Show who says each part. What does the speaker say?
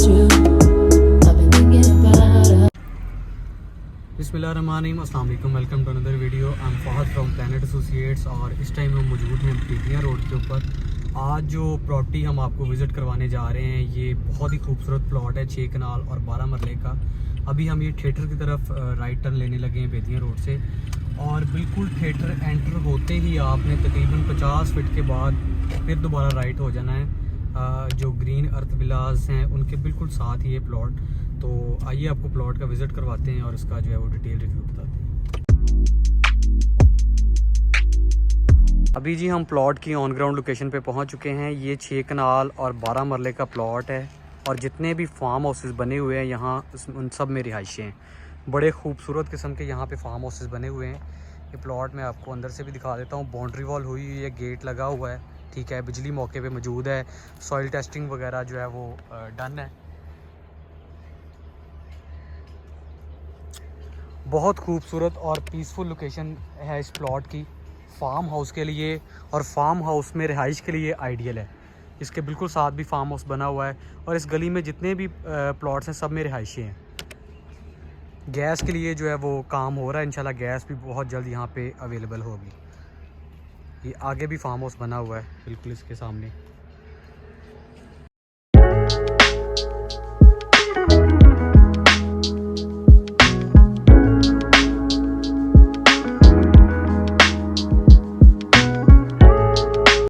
Speaker 1: you. I've been thinking about us.
Speaker 2: बिस्मिल्लाहिर्रहमानिर्रहीम, अस्सलाम वालेकुम, welcome to another video. I am Fahad from planet associates और इस टाइम हम मौजूद हैं बेतियां रोड के ऊपर। आज जो प्रॉपर्टी हम आपको विज़िट करवाने जा रहे हैं ये बहुत ही खूबसूरत प्लॉट है, 6 कनाल और 12 मरले का। अभी हम ये थिएटर की तरफ राइट टर्न लेने लगे हैं बेतियां रोड से, और बिल्कुल थिएटर एंटर होते ही आपने तकरीबन 50 फीट के बाद फिर दोबारा राइट हो जाना है। जो ग्रीन अर्थ विलास हैं उनके बिल्कुल साथ ही ये प्लॉट। तो आइए आपको प्लॉट का विज़िट करवाते हैं और इसका जो है वो डिटेल रिव्यू बताते हैं। अभी जी हम प्लॉट की ऑन ग्राउंड लोकेशन पे पहुंच चुके हैं। ये 6 कनाल और 12 मरले का प्लॉट है और जितने भी फार्म हाउसेस बने हुए हैं यहाँ उन सब में रिहाइशें हैं। बड़े खूबसूरत किस्म के यहाँ पे फार्म हाउसेस बने हुए हैं। ये प्लॉट मैं आपको अंदर से भी दिखा देता हूँ। बाउंड्री वॉल हुई हुई है, गेट लगा हुआ है, ठीक है, बिजली मौके पे मौजूद है, सॉइल टेस्टिंग वगैरह जो है वो डन है। बहुत खूबसूरत और पीसफुल लोकेशन है इस प्लॉट की, फार्म हाउस के लिए और फार्म हाउस में रिहाइश के लिए आइडियल है। इसके बिल्कुल साथ भी फार्म हाउस बना हुआ है और इस गली में जितने भी प्लॉट्स हैं सब में रिहाइशें हैं। गैस के लिए जो है वो काम हो रहा है, इंशाल्लाह गैस भी बहुत जल्द यहाँ पे अवेलेबल होगी। ये आगे भी फार्म हाउस बना हुआ है बिल्कुल इसके सामने।